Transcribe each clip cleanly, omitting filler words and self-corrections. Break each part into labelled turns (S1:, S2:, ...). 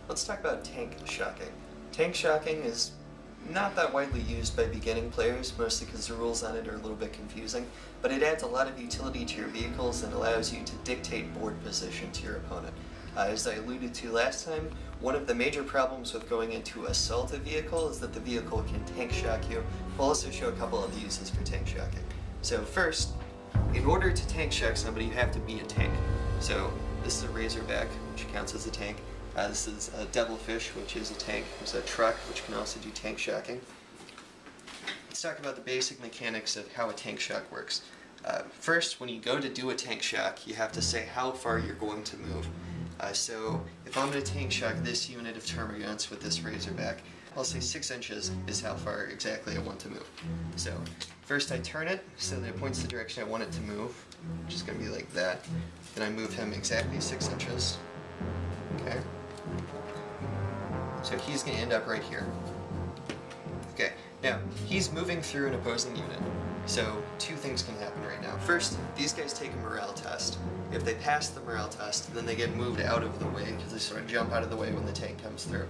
S1: let's talk about tank shocking. Tank shocking is not that widely used by beginning players, mostly because the rules on it are a little bit confusing, but it adds a lot of utility to your vehicles and allows you to dictate board position to your opponent. As I alluded to last time, one of the major problems with going into assault a vehicle is that the vehicle can tank shock you. We'll also show a couple of uses for tank shocking. So first, in order to tank shock somebody, you have to be a tank. So this is a Razorback, which counts as a tank. This is a Devilfish, which is a tank. There's a Truck, which can also do tank shocking. Let's talk about the basic mechanics of how a tank shock works. First, when you go to do a tank shock, you have to say how far you're going to move. So if I'm going to tank shock this unit of termagants with this Razorback, I'll say 6 inches is how far exactly I want to move. So first I turn it so that it points the direction I want it to move, which is going to be like that. Then I move him exactly 6 inches. Okay. So he's going to end up right here. Okay, now he's moving through an opposing unit. So two things can happen right now. First, these guys take a morale test. If they pass the morale test, then they get moved out of the way because they sort of jump out of the way when the tank comes through.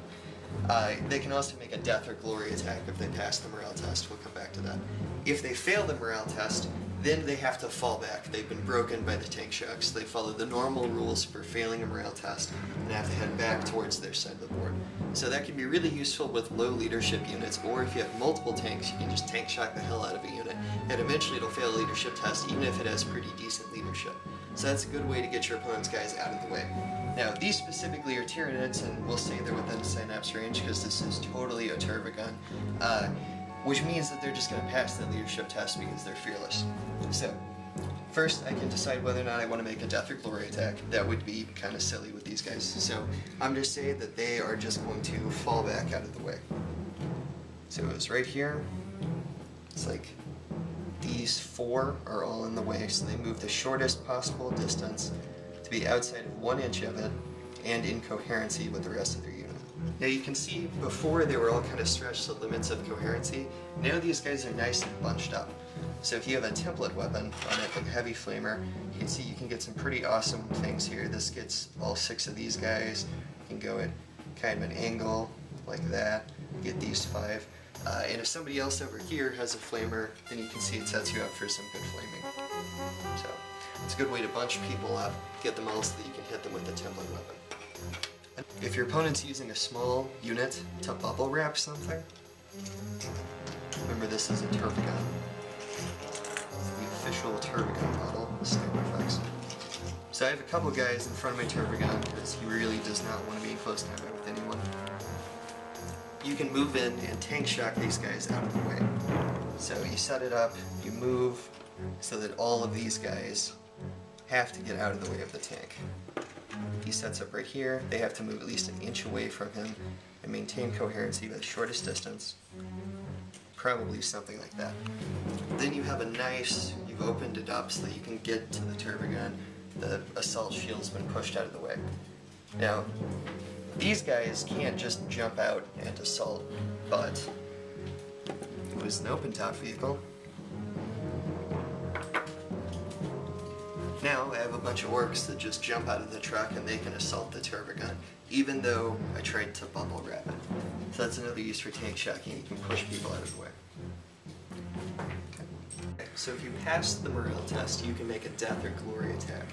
S1: They can also make a death or glory attack if they pass the morale test. We'll come back to that. If they fail the morale test, then they have to fall back. They've been broken by the tank shocks. They follow the normal rules for failing a morale test and have to head back towards their side of the board. So that can be really useful with low leadership units, or if you have multiple tanks, you can just tank shock the hell out of a unit, and eventually it'll fail a leadership test even if it has pretty decent leadership. So that's a good way to get your opponent's guys out of the way. Now, these specifically are Tyranids, and we'll say they're within synapse range because this is totally a Turbogun, which means that they're just going to pass the leadership test because they're fearless. So, first I can decide whether or not I want to make a death or glory attack. That would be kind of silly with these guys. So, I'm just saying that they are just going to fall back out of the way. So it's right here. It's like these four are all in the way, so they move the shortest possible distance to be outside of 1 inch of it and in coherency with the rest of their unit. Now you can see before they were all kind of stretched to limits of coherency. Now these guys are nice and bunched up. So if you have a template weapon on it, like a heavy flamer, you can see you can get some pretty awesome things here. This gets all 6 of these guys. You can go at kind of an angle like that, get these 5. And if somebody else over here has a flamer, then you can see it sets you up for some good flaming. So it's a good way to bunch people up, get them all so that you can hit them with a template weapon. If your opponent's using a small unit to bubble wrap something, remember this is a Turbogun. The official Turbogun model, sniper effects. So I have a couple guys in front of my Turbogun because he really does not want to be in close combat with anyone. You can move in and tank shock these guys out of the way. So you set it up, you move, so that all of these guys have to get out of the way of the tank. He sets up right here, they have to move at least 1 inch away from him and maintain coherency by the shortest distance. Probably something like that. Then you have a nice, you've opened it up so that you can get to the Turbogun. The assault shield's been pushed out of the way. Now, these guys can't just jump out and assault, but it was an open top vehicle. Now I have a bunch of orcs that just jump out of the truck and they can assault the Turbogun, even though I tried to bubble wrap it. So that's another use for tank shocking. You can push people out of the way. Okay. So if you pass the morale test, you can make a death or glory attack.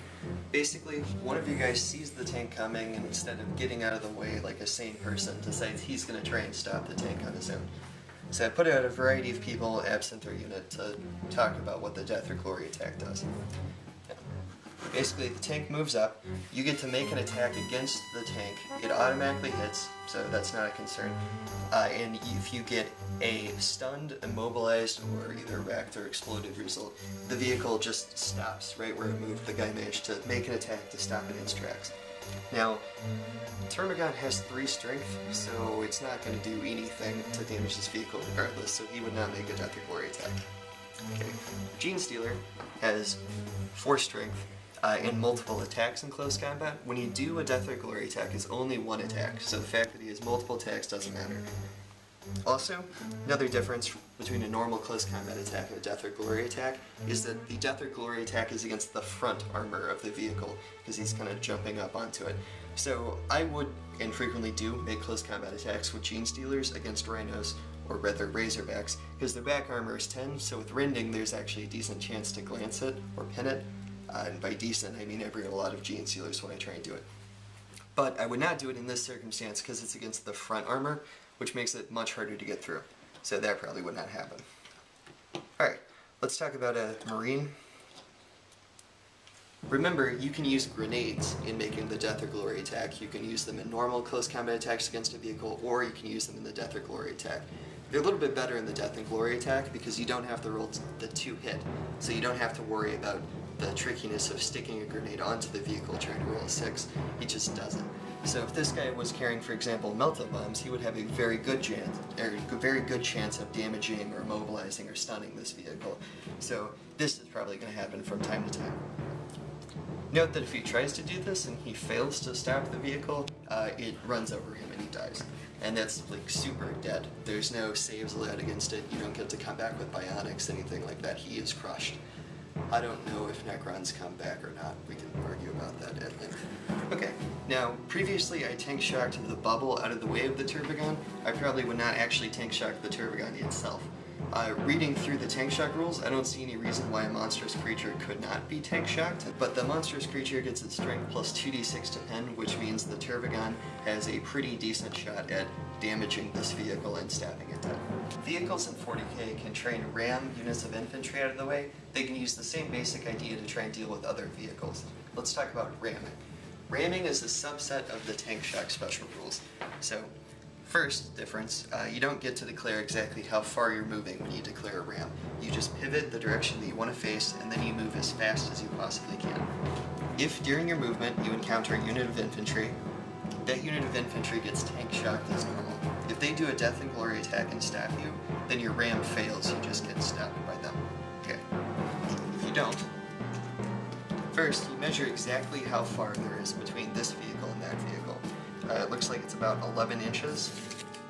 S1: Basically, one of you guys sees the tank coming and instead of getting out of the way like a sane person, decides he's going to try and stop the tank on his own. So I put out a variety of people absent their unit to talk about what the death or glory attack does. Basically, the tank moves up, you get to make an attack against the tank, it automatically hits, so that's not a concern, and if you get a stunned, immobilized, or either wrecked or exploded result, the vehicle just stops right where it moved. The guy managed to make an attack to stop it in its tracks. Now, Termagon has 3 strength, so it's not going to do anything to damage this vehicle regardless, so he would not make a death or glory attack. Okay. Gene Stealer has 4 strength, and multiple attacks in close combat. When you do a death or glory attack, it's only 1 attack, so the fact that he has multiple attacks doesn't matter. Also, another difference between a normal close combat attack and a death or glory attack is that the death or glory attack is against the front armor of the vehicle, because he's kind of jumping up onto it. So I would, and frequently do, make close combat attacks with Gene Stealers against Rhinos, or rather Razorbacks, because their back armor is 10, so with rending there's actually a decent chance to glance it, or pin it. And by decent, I mean I bring a lot of Gene Stealers when I try and do it. But I would not do it in this circumstance because it's against the front armor, which makes it much harder to get through. So that probably would not happen. Alright, let's talk about a Marine. Remember, you can use grenades in making the death or glory attack. You can use them in normal close combat attacks against a vehicle, or you can use them in the death or glory attack. They're a little bit better in the death and glory attack because you don't have to roll the 2-hit, so you don't have to worry about the trickiness of sticking a grenade onto the vehicle trying to roll a 6. He just doesn't. So if this guy was carrying, for example, melta bombs, he would have a very good chance of damaging or immobilizing or stunning this vehicle. So this is probably going to happen from time to time. Note that if he tries to do this and he fails to stop the vehicle, it runs over him and he dies. And that's like super dead. There's no saves allowed against it. You don't get to come back with bionics, anything like that. He is crushed. I don't know if Necrons come back or not. We can argue about that at length. Okay, now previously I tank shocked the bubble out of the way of the Turbogon. I probably would not actually tank shock the Turbogon itself. Reading through the tank shock rules, I don't see any reason why a monstrous creature could not be tank shocked, but the monstrous creature gets its strength plus 2d6 to pen, which means the Turbogon has a pretty decent shot at damaging this vehicle and stabbing it dead. Vehicles in 40k can try and ram units of infantry out of the way. They can use the same basic idea to try and deal with other vehicles. Let's talk about ramming. Ramming is a subset of the tank shock special rules. So, first difference, you don't get to declare exactly how far you're moving when you declare a ram. You just pivot the direction that you want to face, and then you move as fast as you possibly can. If during your movement you encounter a unit of infantry, that unit of infantry gets tank shocked as normal. If they do a death and glory attack and stab you, then your ram fails, you just get stabbed by them. Okay. If you don't, first you measure exactly how far there is between this vehicle and that vehicle. It looks like it's about 11 inches,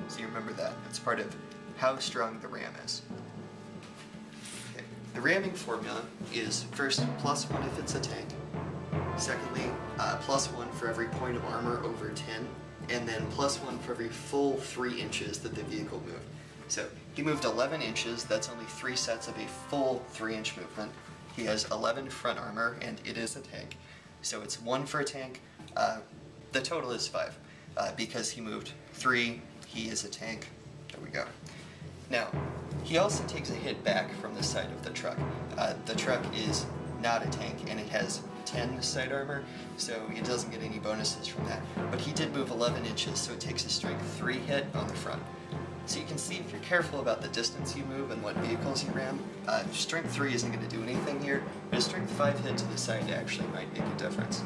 S1: so you remember that. It's part of how strong the ram is. Okay. The ramming formula is first +1 if it's a tank, secondly +1 for every point of armor over 10, and then +1 for every full 3 inches that the vehicle moved. So he moved 11 inches, that's only 3 sets of a full 3-inch movement. He has 11 front armor, and it is a tank. So it's 1 for a tank. The total is 5. Because he moved 3, he is a tank. There we go. Now, he also takes a hit back from the side of the truck. The truck is not a tank, and it has 10 side armor, so it doesn't get any bonuses from that. But he did move 11 inches, so it takes a strength 3 hit on the front. So you can see if you're careful about the distance you move and what vehicles you ram, strength 3 isn't going to do anything here, but a strength 5 hit to the side actually might make a difference.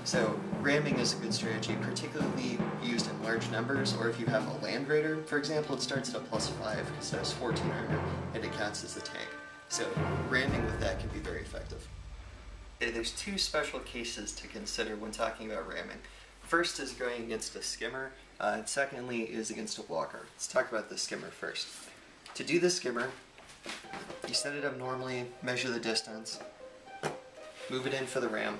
S1: So ramming is a good strategy, particularly used in large numbers, or if you have a Land Raider, for example, it starts at a +5 because it has 14 armor and it counts as a tank. So ramming with that can be very effective. Okay, there's 2 special cases to consider when talking about ramming. First is going against a skimmer, and secondly is against a walker. Let's talk about the skimmer first. To do the skimmer, you set it up normally, measure the distance, move it in for the ram.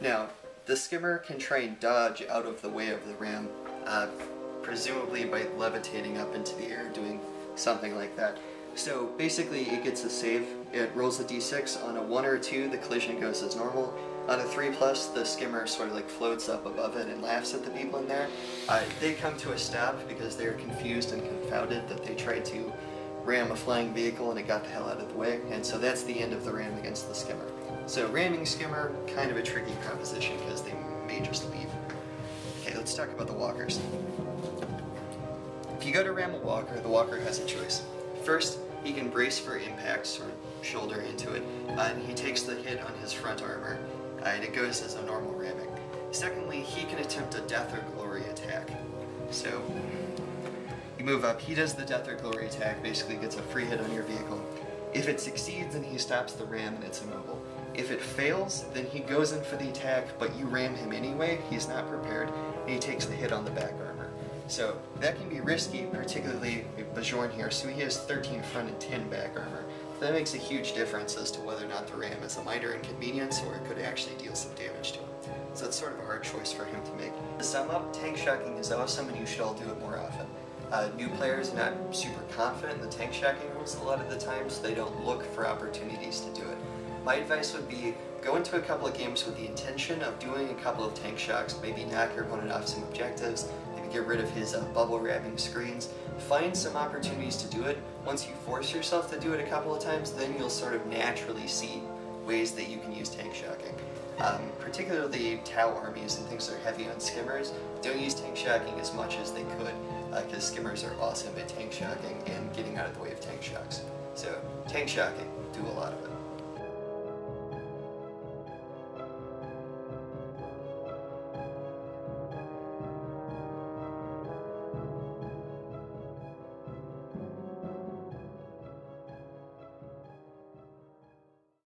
S1: Now, the skimmer can try and dodge out of the way of the ram, presumably by levitating up into the air, doing something like that. So basically it gets a save, it rolls a d6, on a 1 or a 2 the collision goes as normal, on a 3+, the skimmer sort of like floats up above it and laughs at the people in there. They come to a stop because they're confused and confounded that they tried to ram a flying vehicle and it got the hell out of the way, and so that's the end of the ram against the skimmer. So ramming skimmer, kind of a tricky proposition because they may just leave. Okay, let's talk about the walkers. If you go to ram a walker, the walker has a choice. First, he can brace for impact, sort of shoulder into it, and he takes the hit on his front armor, and it goes as a normal ramming. Secondly, he can attempt a death or glory attack. So, you move up, he does the death or glory attack, basically gets a free hit on your vehicle. If it succeeds, then he stops the ram and it's immobile. If it fails, then he goes in for the attack, but you ram him anyway, he's not prepared, and he takes the hit on the back armor. So that can be risky, particularly with Bajorn here. So he has 13 front and 10 back armor. That makes a huge difference as to whether or not the ram is a minor inconvenience or it could actually deal some damage to him. So that's sort of a hard choice for him to make. To sum up, tank shocking is awesome and you should all do it more often. New players are not super confident in the tank shocking rules a lot of the time, so they don't look for opportunities to do it. My advice would be go into a couple of games with the intention of doing a couple of tank shocks, maybe knock your opponent off some objectives, maybe get rid of his bubble wrapping screens. Find some opportunities to do it. Once you force yourself to do it a couple of times, then you'll sort of naturally see ways that you can use tank shocking. Particularly Tau armies and things that are heavy on skimmers don't use tank shocking as much as they could, because skimmers are awesome at tank shocking and getting out of the way of tank shocks. So tank shocking, do a lot of it.